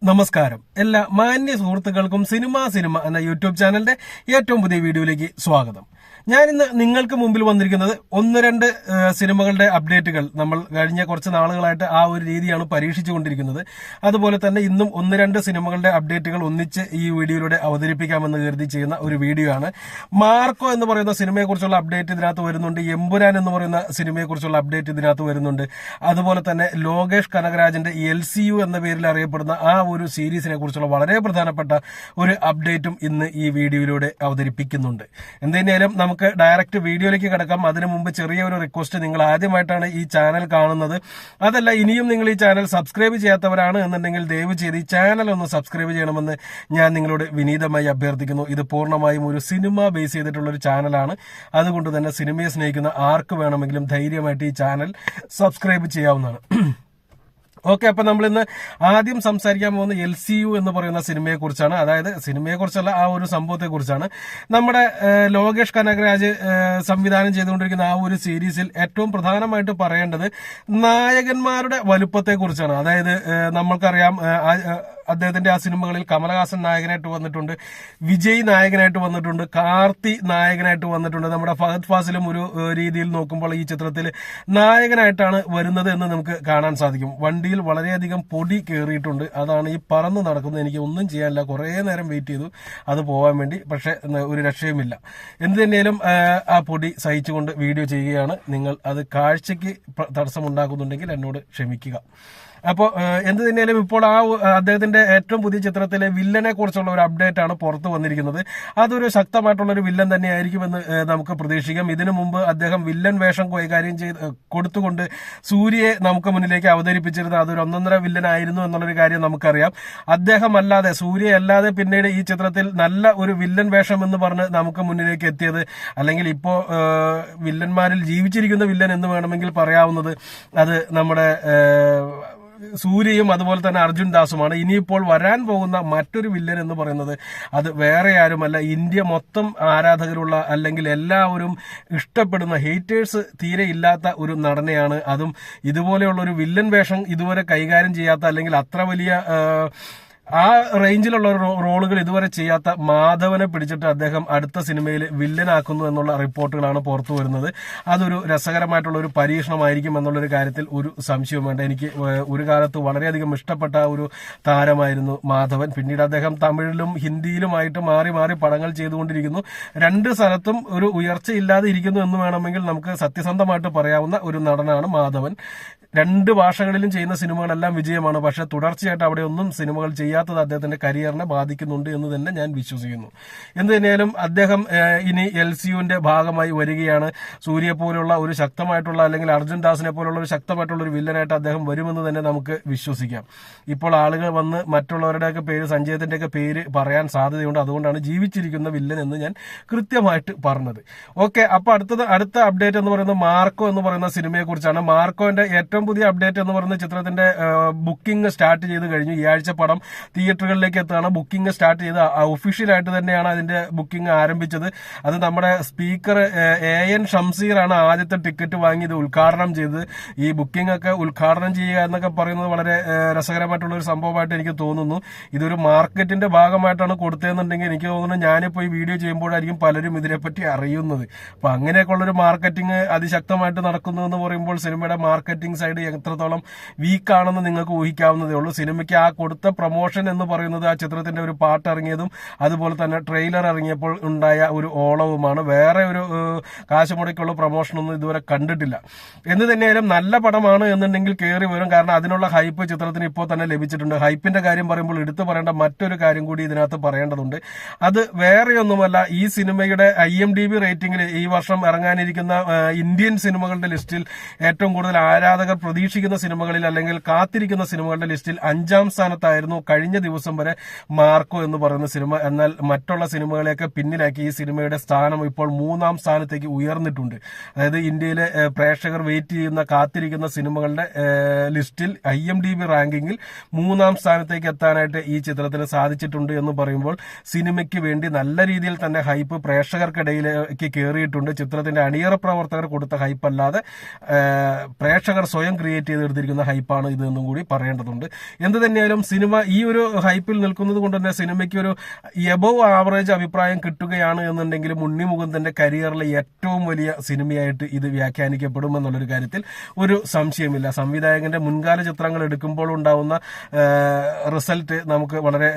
നമസ്കാരം. എല്ലാ മാന്യ സുഹൃത്തുക്കൾക്കും സിനിമ എന്ന യൂട്യൂബ് ചാനലിന്റെ ഏറ്റവും പുതിയ വീഡിയോയിലേക്ക് സ്വാഗതം. ഞാൻ ഇന്ന് നിങ്ങൾക്ക് മുമ്പിൽ വന്നിരിക്കുന്നത് ഒന്ന് രണ്ട് സിനിമകളുടെ അപ്ഡേറ്റുകൾ. നമ്മൾ കഴിഞ്ഞ കുറച്ച് നാളുകളായിട്ട് ആ ഒരു രീതിയാണ് പരീക്ഷിച്ചുകൊണ്ടിരിക്കുന്നത്. അതുപോലെ തന്നെ ഇന്നും ഒന്ന് രണ്ട് സിനിമകളുടെ അപ്ഡേറ്റുകൾ ഒന്നിച്ച് ഈ വീഡിയോയിലൂടെ അവതരിപ്പിക്കാമെന്ന് കരുതി ചെയ്യുന്ന ഒരു വീഡിയോ ആണ്. മാർക്കോ എന്ന് പറയുന്ന സിനിമയെക്കുറിച്ചുള്ള അപ്ഡേറ്റ് ഇതിനകത്ത് വരുന്നുണ്ട്. എമ്പുരാൻ എന്ന് പറയുന്ന സിനിമയെക്കുറിച്ചുള്ള അപ്ഡേറ്റ് ഇതിനകത്ത് വരുന്നുണ്ട്. അതുപോലെ തന്നെ ലോകേഷ് കനകരാജിന്റെ LCU എന്ന പേരിൽ അറിയപ്പെടുന്ന ആ ഒരു സീരീസിനെ കുറിച്ചുള്ള വളരെ പ്രധാനപ്പെട്ട ഒരു അപ്ഡേറ്റും ഇന്ന് ഈ വീഡിയോയിലൂടെ അവതരിപ്പിക്കുന്നുണ്ട്. എന്തായാലും നമുക്ക് ഡയറക്റ്റ് വീഡിയോയിലേക്ക് കിടക്കാം. അതിനു മുമ്പ് ചെറിയൊരു റിക്വസ്റ്റ്. നിങ്ങൾ ആദ്യമായിട്ടാണ് ഈ ചാനൽ കാണുന്നത്, അതല്ല ഇനിയും നിങ്ങൾ ഈ ചാനൽ സബ്സ്ക്രൈബ് ചെയ്യാത്തവരാണ് എന്നുണ്ടെങ്കിൽ ദയവ് ചെയ്ത് ഈ ചാനൽ ഒന്ന് സബ്സ്ക്രൈബ് ചെയ്യണമെന്ന് ഞാൻ നിങ്ങളോട് വിനീതമായി അഭ്യർത്ഥിക്കുന്നു. ഇത് പൂർണ്ണമായും ഒരു സിനിമ ബേസ് ചെയ്തിട്ടുള്ള ഒരു ചാനലാണ്. അതുകൊണ്ട് തന്നെ സിനിമയെ സ്നേഹിക്കുന്ന ആർക്ക് വേണമെങ്കിലും ധൈര്യമായിട്ട് ഈ ചാനൽ സബ്സ്ക്രൈബ് ചെയ്യാവുന്നതാണ്. ഓക്കെ, അപ്പൊ നമ്മൾ ഇന്ന് ആദ്യം സംസാരിക്കാൻ പോകുന്ന LCU എന്ന് പറയുന്ന സിനിമയെ കുറിച്ചാണ്. അതായത് സിനിമയെ കുറിച്ചല്ല, ആ ഒരു സംഭവത്തെ കുറിച്ചാണ്. നമ്മുടെ ലോകേഷ് കനകരാജ് സംവിധാനം ചെയ്തുകൊണ്ടിരിക്കുന്ന ആ ഒരു സീരീസിൽ ഏറ്റവും പ്രധാനമായിട്ട് പറയേണ്ടത് നായകന്മാരുടെ വലുപ്പത്തെ കുറിച്ചാണ്. അതായത് നമ്മൾക്കറിയാം, അദ്ദേഹത്തിന്റെ ആ സിനിമകളിൽ കമലഹാസൻ നായകനായിട്ട് വന്നിട്ടുണ്ട്, വിജയ് നായകനായിട്ട് വന്നിട്ടുണ്ട്, കാർത്തി നായകനായിട്ട് വന്നിട്ടുണ്ട്. നമ്മുടെ ഫഹദ് ഫാസിലും ഒരു രീതിയിൽ നോക്കുമ്പോൾ ഈ ചിത്രത്തിൽ നായകനായിട്ടാണ് വരുന്നത് എന്ന് നമുക്ക് കാണാൻ സാധിക്കും. വണ്ടിയിൽ വളരെയധികം പൊടി കയറിയിട്ടുണ്ട്. അതാണ് ഈ പറന്ന് നടക്കുന്നത്. എനിക്ക് ഒന്നും ചെയ്യാനില്ല, കുറേ നേരം വെയിറ്റ് ചെയ്തു അത് പോകാൻ വേണ്ടി, പക്ഷെ ഒരു രക്ഷയുമില്ല. എന്ത് തന്നെയാലും ആ പൊടി സഹിച്ചുകൊണ്ട് വീഡിയോ ചെയ്യുകയാണ്. നിങ്ങൾ അത് കാഴ്ചയ്ക്ക് തടസ്സമുണ്ടാക്കുന്നുണ്ടെങ്കിൽ എന്നോട് ക്ഷമിക്കുക. അപ്പോൾ എന്ത് തന്നെയാലും ഇപ്പോൾ ആ അദ്ദേഹത്തിന്റെ ഏറ്റവും പുതിയ ചിത്രത്തിലെ വില്ലനെ കുറിച്ചുള്ള ഒരു അപ്ഡേറ്റ് ആണ് പുറത്തു വന്നിരിക്കുന്നത്. അതൊരു ശക്തമായിട്ടുള്ള ഒരു വില്ലൻ തന്നെയായിരിക്കുമെന്ന് നമുക്ക് പ്രതീക്ഷിക്കാം. ഇതിനു മുമ്പ് അദ്ദേഹം വില്ലൻ വേഷം കൈകാര്യം കൊടുത്തുകൊണ്ട് സൂര്യയെ നമുക്ക് മുന്നിലേക്ക് അവതരിപ്പിച്ചിരുന്നത് അതൊരു ഒന്നൊന്നര വില്ലൻ ആയിരുന്നു എന്നുള്ളൊരു കാര്യം നമുക്കറിയാം. അദ്ദേഹം അല്ലാതെ, സൂര്യ അല്ലാതെ പിന്നീട് ഈ ചിത്രത്തിൽ നല്ല ഒരു വില്ലൻ വേഷം എന്ന് പറഞ്ഞ് നമുക്ക് മുന്നിലേക്ക് എത്തിയത്, അല്ലെങ്കിൽ ഇപ്പോ വില്ലന്മാരിൽ ജീവിച്ചിരിക്കുന്ന വില്ലൻ എന്ന് വേണമെങ്കിൽ പറയാവുന്നത്, അത് നമ്മുടെ സൂര്യയും അതുപോലെ തന്നെ അർജുൻ ദാസുമാണ്. ഇനിയിപ്പോൾ വരാൻ പോകുന്ന മറ്റൊരു വില്ലൻ എന്ന് പറയുന്നത് അത് വേറെ ആരുമല്ല, ഇന്ത്യ മൊത്തം ആരാധകരുള്ള, അല്ലെങ്കിൽ എല്ലാവരും ഇഷ്ടപ്പെടുന്ന, ഹേറ്റേഴ്സ് തീരെ ഇല്ലാത്ത ഒരു നടനെയാണ്. അതും ഇതുപോലെയുള്ള ഒരു വില്ലൻ വേഷം ഇതുവരെ കൈകാര്യം ചെയ്യാത്ത, അല്ലെങ്കിൽ അത്ര വലിയ ആ റേഞ്ചിലുള്ള റോളുകൾ ഇതുവരെ ചെയ്യാത്ത മാധവനെ പിടിച്ചിട്ട് അദ്ദേഹം അടുത്ത സിനിമയിൽ വില്ലനാക്കുന്നു എന്നുള്ള റിപ്പോർട്ടുകളാണ് പുറത്തു വരുന്നത്. അതൊരു രസകരമായിട്ടുള്ള ഒരു പരീക്ഷണമായിരിക്കും എന്നുള്ളൊരു കാര്യത്തിൽ ഒരു സംശയവും വേണ്ട. എനിക്ക് ഒരു കാലത്ത് വളരെയധികം ഇഷ്ടപ്പെട്ട ഒരു താരമായിരുന്നു മാധവൻ. പിന്നീട് അദ്ദേഹം തമിഴിലും ഹിന്ദിയിലുമായിട്ട് മാറി മാറി പടങ്ങൾ ചെയ്തുകൊണ്ടിരിക്കുന്നു. രണ്ട് സ്ഥലത്തും ഒരു ഉയർച്ചയില്ലാതെ ഇരിക്കുന്നു എന്ന് വേണമെങ്കിൽ നമുക്ക് സത്യസന്ധമായിട്ട് പറയാവുന്ന ഒരു നടനാണ് മാധവൻ. രണ്ട് ഭാഷകളിലും ചെയ്യുന്ന സിനിമകളെല്ലാം വിജയമാണ്. പക്ഷെ തുടർച്ചയായിട്ട് അവിടെ ഒന്നും സിനിമകൾ ചെയ്യാത്തത് അദ്ദേഹത്തിന്റെ കരിയറിനെ ബാധിക്കുന്നുണ്ട് എന്ന് തന്നെ ഞാൻ വിശ്വസിക്കുന്നു. എന്ത് തന്നെയാലും അദ്ദേഹം ഇനി LCUവിന്റെ ഭാഗമായി വരികയാണ്. സൂര്യ പോലുള്ള ഒരു ശക്തമായിട്ടുള്ള, അല്ലെങ്കിൽ അർജുൻ ദാസിനെ പോലുള്ള ഒരു ശക്തമായിട്ടുള്ള ഒരു വില്ലനായിട്ട് അദ്ദേഹം വരുമെന്ന് തന്നെ നമുക്ക് വിശ്വസിക്കാം. ഇപ്പോൾ ആളുകൾ വന്ന് മറ്റുള്ളവരുടെയൊക്കെ പേര്, സഞ്ജയത്തിന്റെയൊക്കെ പേര് പറയാൻ സാധ്യതയുണ്ട്. അതുകൊണ്ടാണ് ജീവിച്ചിരിക്കുന്ന വില്ലൻ എന്ന് ഞാൻ കൃത്യമായിട്ട് പറഞ്ഞത്. ഓക്കെ, അപ്പൊ അടുത്ത അപ്ഡേറ്റ് എന്ന് പറയുന്നത് മാർക്കോ എന്ന് പറയുന്ന സിനിമയെ കുറിച്ചാണ്. മാർക്കോന്റെ ഏറ്റവും പുതിയ അപ്ഡേറ്റ് എന്ന് പറയുന്ന ചിത്രത്തിന്റെ ബുക്കിംഗ് സ്റ്റാർട്ട് ചെയ്ത് കഴിഞ്ഞു. ഈ ആഴ്ച പടം തിയേറ്ററുകളിലേക്ക് എത്തുകയാണ്. ബുക്കിംഗ് സ്റ്റാർട്ട് ചെയ്ത് ഒഫീഷ്യലായിട്ട് തന്നെയാണ് അതിന്റെ ബുക്കിംഗ് ആരംഭിച്ചത്. അത് നമ്മുടെ സ്പീക്കർ AN ഷംസീറാണ് ആദ്യത്തെ ടിക്കറ്റ് വാങ്ങി ഇത് ഉദ്ഘാടനം ചെയ്തത്. ഈ ബുക്കിംഗ് ഒക്കെ ഉദ്ഘാടനം ചെയ്യുക എന്നൊക്കെ പറയുന്നത് വളരെ രസകരമായിട്ടുള്ള ഒരു സംഭവമായിട്ട് എനിക്ക് തോന്നുന്നു. ഇതൊരു മാർക്കറ്റിന്റെ ഭാഗമായിട്ടാണ് കൊടുത്തതെന്നുണ്ടെങ്കിൽ എനിക്ക് തോന്നുന്നു ഞാനിപ്പോൾ ഈ വീഡിയോ ചെയ്യുമ്പോഴായിരിക്കും പലരും ഇതിനെപ്പറ്റി അറിയുന്നത്. അപ്പൊ അങ്ങനെയൊക്കെയുള്ളൊരു മാർക്കറ്റിംഗ് അതിശക്തമായിട്ട് നടക്കുന്നു എന്ന് പറയുമ്പോൾ സിനിമയുടെ മാർക്കറ്റിംഗ് സൈഡ് എത്രത്തോളം വീക്കാണെന്ന് നിങ്ങൾക്ക് ഊഹിക്കാവുന്നതേ ഉള്ളൂ. സിനിമയ്ക്ക് ആ കൊടുത്ത പ്രൊമോഷൻ എന്ന് പറയുന്നത് ആ ചിത്രത്തിന്റെ ഒരു പാട്ട് ഇറങ്ങിയതും അതുപോലെ തന്നെ ട്രെയിലർ ഇറങ്ങിയപ്പോൾ ഉണ്ടായ ഒരു ഓളവുമാണ്. വേറെ ഒരു കാശ് മുടക്കുള്ള പ്രൊമോഷനൊന്നും ഇതുവരെ കണ്ടിട്ടില്ല. എന്ന് തന്നെയായാലും നല്ല പടമാണ് എന്നുണ്ടെങ്കിൽ കയറി വരും. കാരണം അതിനുള്ള ഹൈപ്പ് ചിത്രത്തിന് ഇപ്പോൾ തന്നെ ലഭിച്ചിട്ടുണ്ട്. ഹൈപ്പിന്റെ കാര്യം പറയുമ്പോൾ എടുത്തു പറയേണ്ട മറ്റൊരു കാര്യം കൂടി ഇതിനകത്ത് പറയേണ്ടതുണ്ട്. അത് വേറെയൊന്നുമല്ല, ഈ സിനിമയുടെ IMDb റേറ്റിംഗിൽ ഈ വർഷം ഇറങ്ങാനിരിക്കുന്ന ഇന്ത്യൻ സിനിമകളുടെ ലിസ്റ്റിൽ ഏറ്റവും കൂടുതൽ ആരാധകർ പ്രതീക്ഷിക്കുന്ന സിനിമകളിൽ, അല്ലെങ്കിൽ കാത്തിരിക്കുന്ന സിനിമകളുടെ ലിസ്റ്റിൽ 5ാം സ്ഥാനത്തായിരുന്നു കഴിഞ്ഞ ദിവസം വരെ മാർക്കോ എന്ന് പറയുന്ന സിനിമ. എന്നാൽ മറ്റുള്ള സിനിമകളെയൊക്കെ പിന്നിലാക്കി ഈ സിനിമയുടെ സ്ഥാനം ഇപ്പോൾ 3ാം സ്ഥാനത്തേക്ക് ഉയർന്നിട്ടുണ്ട്. അതായത് ഇന്ത്യയിലെ പ്രേക്ഷകർ വെയിറ്റ് ചെയ്യുന്ന, കാത്തിരിക്കുന്ന സിനിമകളുടെ ലിസ്റ്റിൽ IMDb റാങ്കിങ്ങിൽ 3ാം സ്ഥാനത്തേക്ക് എത്താനായിട്ട് ഈ ചിത്രത്തിന് സാധിച്ചിട്ടുണ്ട് എന്ന് പറയുമ്പോൾ സിനിമയ്ക്ക് വേണ്ടി നല്ല രീതിയിൽ തന്നെ ഹൈപ്പ് പ്രേക്ഷകർക്കിടയിലേക്ക് കയറിയിട്ടുണ്ട്. ചിത്രത്തിന്റെ അണിയറ പ്രവർത്തകർ കൊടുത്ത ഹൈപ്പ് അല്ലാതെ പ്രേക്ഷകർ സ്വയം ക്രിയേറ്റ് ചെയ്തെടുത്തിരിക്കുന്ന ഹൈപ്പാണ് ഇതെന്നും കൂടി പറയേണ്ടതുണ്ട്. എന്ത് തന്നെയായാലും സിനിമ ഈ ഒരു ഹൈപ്പിൽ നിൽക്കുന്നത് കൊണ്ട് തന്നെ സിനിമയ്ക്ക് ഒരു എബവ് ആവറേജ് അഭിപ്രായം കിട്ടുകയാണ് എന്നുണ്ടെങ്കിൽ ഉണ്ണി മുകുന്ദന്റെ കരിയറിലെ ഏറ്റവും വലിയ സിനിമയായിട്ട് ഇത് വ്യാഖ്യാനിക്കപ്പെടും എന്നുള്ളൊരു കാര്യത്തിൽ ഒരു സംശയമില്ല. സംവിധായകന്റെ മുൻകാല ചിത്രങ്ങൾ എടുക്കുമ്പോൾ ഉണ്ടാവുന്ന റിസൾട്ട് നമുക്ക് വളരെ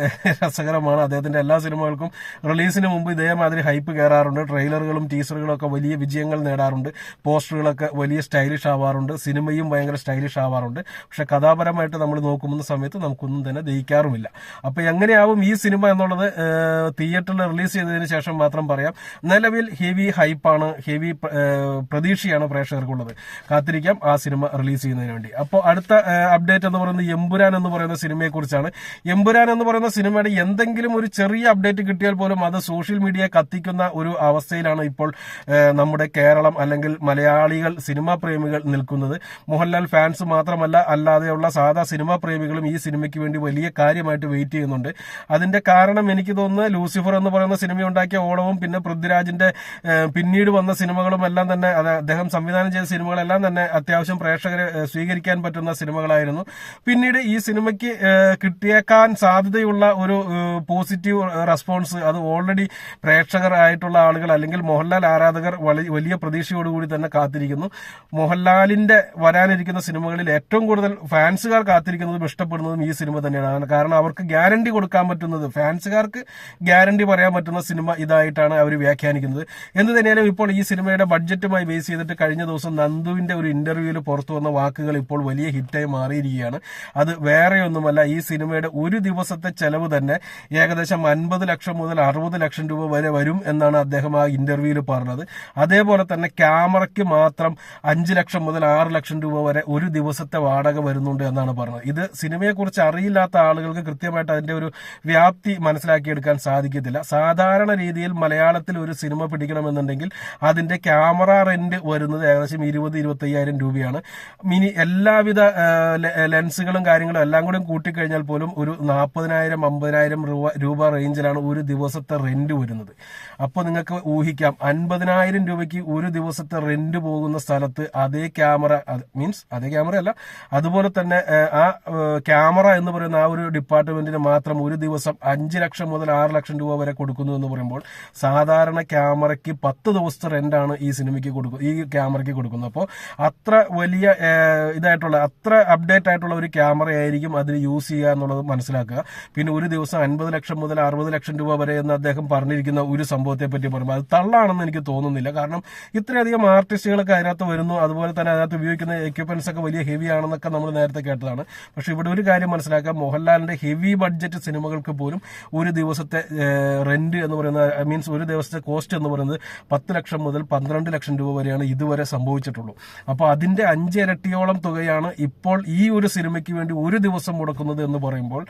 രസകരമാണ്. അദ്ദേഹത്തിന്റെ എല്ലാ സിനിമകൾക്കും റിലീസിന് മുമ്പ് ഇതേമാതിരി ഹൈപ്പ് കയറാറുണ്ട്. ട്രെയിലറുകളും ടീസറുകളും ഒക്കെ വലിയ വിജയങ്ങൾ നേടാറുണ്ട്. പോസ്റ്ററുകളൊക്കെ വലിയ സ്റ്റൈലിഷ് ആവാറുണ്ട്. സിനിമയും ഭയങ്കര സ്റ്റൈലിഷ് ആവാറുണ്ട്. പക്ഷെ കഥാപരമായിട്ട് നമ്മൾ നോക്കുന്ന സമയത്ത് നമുക്കൊന്നും തന്നെ ദഹിക്കാറുമില്ല. അപ്പൊ എങ്ങനെയാവും ഈ സിനിമ എന്നുള്ളത് തിയേറ്ററിൽ റിലീസ് ചെയ്തതിന് ശേഷം മാത്രം പറയാം. നിലവിൽ ഹെവി ഹൈപ്പാണ്, ഹെവി പ്രതീക്ഷയാണ് പ്രേക്ഷകർക്കുള്ളത്. കാത്തിരിക്കാം ആ സിനിമ റിലീസ് ചെയ്യുന്നതിന് വേണ്ടി. അപ്പോൾ അടുത്ത അപ്ഡേറ്റ് എന്ന് പറയുന്നത് എമ്പുരാൻ എന്ന് പറയുന്ന സിനിമയെ കുറിച്ചാണ്. എമ്പുരാൻ എന്ന് പറയുന്ന സിനിമയുടെ എന്തെങ്കിലും ഒരു ചെറിയ അപ്ഡേറ്റ് കിട്ടിയാൽ പോലും അത് സോഷ്യൽ മീഡിയ കത്തിക്കുന്ന ഒരു അവസ്ഥയിലാണ് ഇപ്പോൾ നമ്മുടെ കേരളം അല്ലെങ്കിൽ മലയാളികൾ സിനിമാ പ്രേമികൾ നിൽക്കുന്നത്. മോഹൻലാൽ ഫാൻസ് മാത്രമല്ല, അല്ലാതെയുള്ള സാധാ സിനിമാ പ്രേമികളും ഈ സിനിമയ്ക്ക് വേണ്ടി വലിയ കാര്യമായിട്ട് വെയിറ്റ് ചെയ്യുന്നുണ്ട്. അതിന്റെ കാരണം എനിക്ക് തോന്നുന്നത് ലൂസിഫർ എന്ന് പറയുന്ന സിനിമ ഉണ്ടാക്കിയ ഓളവും പിന്നെ പൃഥ്വിരാജിന്റെ പിന്നീട് വന്ന സിനിമകളും എല്ലാം തന്നെ അദ്ദേഹം സംവിധാനം ചെയ്ത സിനിമകളെല്ലാം തന്നെ അത്യാവശ്യം പ്രേക്ഷകരെ സ്വീകരിക്കാൻ പറ്റുന്ന സിനിമകളായിരുന്നു. പിന്നീട് ഈ സിനിമയ്ക്ക് കിട്ടിയേക്കാൻ സാധ്യതയുള്ള ഒരു പോസിറ്റീവ് റെസ്പോൺസ് അത് ഓൾറെഡി പ്രേക്ഷകർ ആയിട്ടുള്ള ആളുകൾ അല്ലെങ്കിൽ മോഹൻലാൽ ആരാധകർ വലിയ പ്രതീക്ഷയോടുകൂടി തന്നെ കാത്തിരിക്കുന്നു. മോഹൻലാലിന്റെ വരാനിരിക്കുന്ന സിനിമകളിൽ ഏറ്റവും കൂടുതൽ ഫാൻസുകാർ കാത്തിരിക്കുന്നതും ഇഷ്ടപ്പെടുന്നതും ഈ സിനിമ തന്നെയാണ്. കാരണം അവർക്ക് ഗ്യാരണ്ടി കൊടുക്കാൻ പറ്റുന്നത്, ഫാൻസുകാർക്ക് ഗ്യാരണ്ടി പറയാൻ പറ്റുന്ന സിനിമ ഇതായിട്ടാണ് അവർ വ്യാഖ്യാനിക്കുന്നത്. എന്ത് തന്നെയാലും ഇപ്പോൾ ഈ സിനിമയുടെ ബഡ്ജറ്റുമായി ബേസ് ചെയ്തിട്ട് കഴിഞ്ഞ ദിവസം നന്ദുവിന്റെ ഒരു ഇന്റർവ്യൂവിൽ പുറത്തു വന്ന വാക്കുകൾ ഇപ്പോൾ വലിയ ഹിറ്റായി മാറിയിരിക്കുകയാണ്. അത് വേറെയൊന്നുമല്ല, ഈ സിനിമയുടെ ഒരു ദിവസത്തെ ചെലവ് തന്നെ ഏകദേശം 50 ലക്ഷം മുതൽ 60 ലക്ഷം രൂപ വരെ വരും എന്നാണ് അദ്ദേഹം ആ ഇന്റർവ്യൂവിൽ പറഞ്ഞത്. അതേപോലെ തന്നെ ക്യാമറയ്ക്ക് മാത്രം 5 ലക്ഷം മുതൽ 6 ലക്ഷം രൂപ വരെ ഒരു ദിവസത്തെ വാടക വരുന്നുണ്ട് എന്നാണ് പറഞ്ഞത്. ഇത് സിനിമയെക്കുറിച്ച് അറിയില്ലാത്ത ആളുകൾക്ക് കൃത്യമായിട്ട് അതിന്റെ ഒരു വ്യാപ്തി മനസ്സിലാക്കിയെടുക്കാൻ സാധിക്കത്തില്ല. സാധാരണ രീതിയിൽ മലയാളത്തിൽ ഒരു സിനിമ പിടിക്കണമെന്നുണ്ടെങ്കിൽ അതിന്റെ ക്യാമറ റെന്റ് വരുന്നത് ഏകദേശം 20-25,000 രൂപയാണ്. മിനി എല്ലാവിധ ലെൻസുകളും കാര്യങ്ങളും എല്ലാം കൂടി കൂട്ടിക്കഴിഞ്ഞാൽ പോലും ഒരു 40,000-50,000 രൂപ റേഞ്ചിലാണ് ഒരു ദിവസത്തെ റെന്റ് വരുന്നത്. അപ്പോൾ നിങ്ങൾക്ക് ഊഹിക്കാം 50,000 രൂപയ്ക്ക് ഒരു ദിവസത്തെ റെന്റ് പോകുന്ന സ്ഥലത്ത് അതേ ക്യാമറ അല്ല, അതുപോലെ തന്നെ ആ ക്യാമറ എന്ന് പറയുന്ന ആ ഒരു ഡിപ്പാർട്ട്മെന്റിന് മാത്രം ഒരു ദിവസം 5 ലക്ഷം മുതൽ 6 ലക്ഷം രൂപ വരെ കൊടുക്കുന്നു എന്ന് പറയുമ്പോൾ സാധാരണ ക്യാമറയ്ക്ക് 10 ദിവസത്തെ റെന്റാണ് ഈ സിനിമയ്ക്ക് ഈ ക്യാമറയ്ക്ക് കൊടുക്കുന്നത്. അപ്പോൾ അത്ര വലിയ ഇതായിട്ടുള്ള അത്ര അപ്ഡേറ്റ് ആയിട്ടുള്ള ഒരു ക്യാമറ ആയിരിക്കും അതിൽ യൂസ് ചെയ്യുക എന്നുള്ളത് മനസ്സിലാക്കുക. പിന്നെ ഒരു ദിവസം 50 ലക്ഷം മുതൽ 60 ലക്ഷം രൂപ വരെ എന്ന് അദ്ദേഹം പറഞ്ഞിരിക്കുന്ന ഒരു സംഭവത്തെ പറ്റി പറയുമ്പോൾ അത് തള്ളാണെന്ന് എനിക്ക് തോന്നുന്നില്ല. കാരണം ഇത്രയധികം ആർട്ടിസ്റ്റുകളൊക്കെ അതിനകത്ത് വരുന്നു, അതുപോലെ തന്നെ അതിനകത്ത് ഉപയോഗിക്കുന്ന എക്യുപ്മെന്റ്സ് ഒക്കെ വലിയ ഹെവി ആണെന്നൊക്കെ നമ്മൾ നേരത്തെ കേട്ടതാണ്. പക്ഷെ ഇവിടെ ഒരു കാര്യം മനസ്സിലാക്കാം, മോഹൻലാലിന്റെ ഹെവി ബഡ്ജറ്റ് സിനിമകൾക്ക് പോലും ഒരു ദിവസത്തെ റെന്റ് എന്ന് പറയുന്നത് ഒരു ദിവസത്തെ കോസ്റ്റ് എന്ന് പറയുന്നത് 10 ലക്ഷം മുതൽ 12 ലക്ഷം രൂപ വരെയാണ് ഇതുവരെ സംഭവിച്ചിട്ടുള്ളൂ. അപ്പോൾ അതിന്റെ 5 ഇരട്ടിയോളം തുകയാണ് ഇപ്പോൾ ഈ ഒരു സിനിമയ്ക്ക് വേണ്ടി ഒരു ദിവസം മുടക്കുന്നത് എന്ന് പറയുമ്പോൾ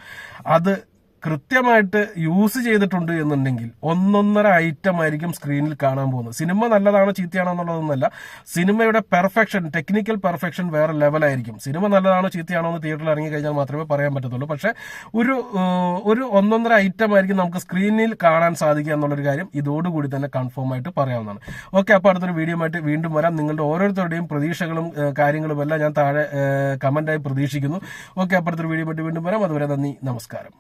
അത് കൃത്യമായിട്ട് യൂസ് ചെയ്തിട്ടുണ്ട് എന്നുണ്ടെങ്കിൽ ഒന്നൊന്നര ഐറ്റം ആയിരിക്കും സ്ക്രീനിൽ കാണാൻ പോകുന്നത്. സിനിമ നല്ലതാണോ ചീത്തയാണോ എന്നുള്ളതൊന്നല്ല, സിനിമയുടെ പെർഫെക്ഷൻ, ടെക്നിക്കൽ പെർഫെക്ഷൻ വേറെ ലെവലായിരിക്കും. സിനിമ നല്ലതാണോ ചീത്തയാണോ എന്ന് തിയേറ്ററിൽ ഇറങ്ങി കഴിഞ്ഞാൽ മാത്രമേ പറയാൻ പറ്റത്തുള്ളൂ. പക്ഷെ ഒരു ഒന്നൊന്നര ഐറ്റം ആയിരിക്കും നമുക്ക് സ്ക്രീനിൽ കാണാൻ സാധിക്കുക എന്നുള്ളൊരു കാര്യം ഇതോടുകൂടി തന്നെ കൺഫേം ആയിട്ട് പറയാവുന്നതാണ്. ഓക്കെ, അപ്പോൾ അടുത്തൊരു വീഡിയോ ആയിട്ട് വീണ്ടും വരാം. നിങ്ങളുടെ ഓരോരുത്തരുടെയും പ്രതീക്ഷകളും കാര്യങ്ങളും എല്ലാം ഞാൻ താഴെ കമന്റായി പ്രതീക്ഷിക്കുന്നു. ഓക്കെ, അപ്പോൾ അടുത്തൊരു വീഡിയോ ആയിട്ട് വീണ്ടും വരാം. അതുവരെ നന്ദി, നമസ്കാരം.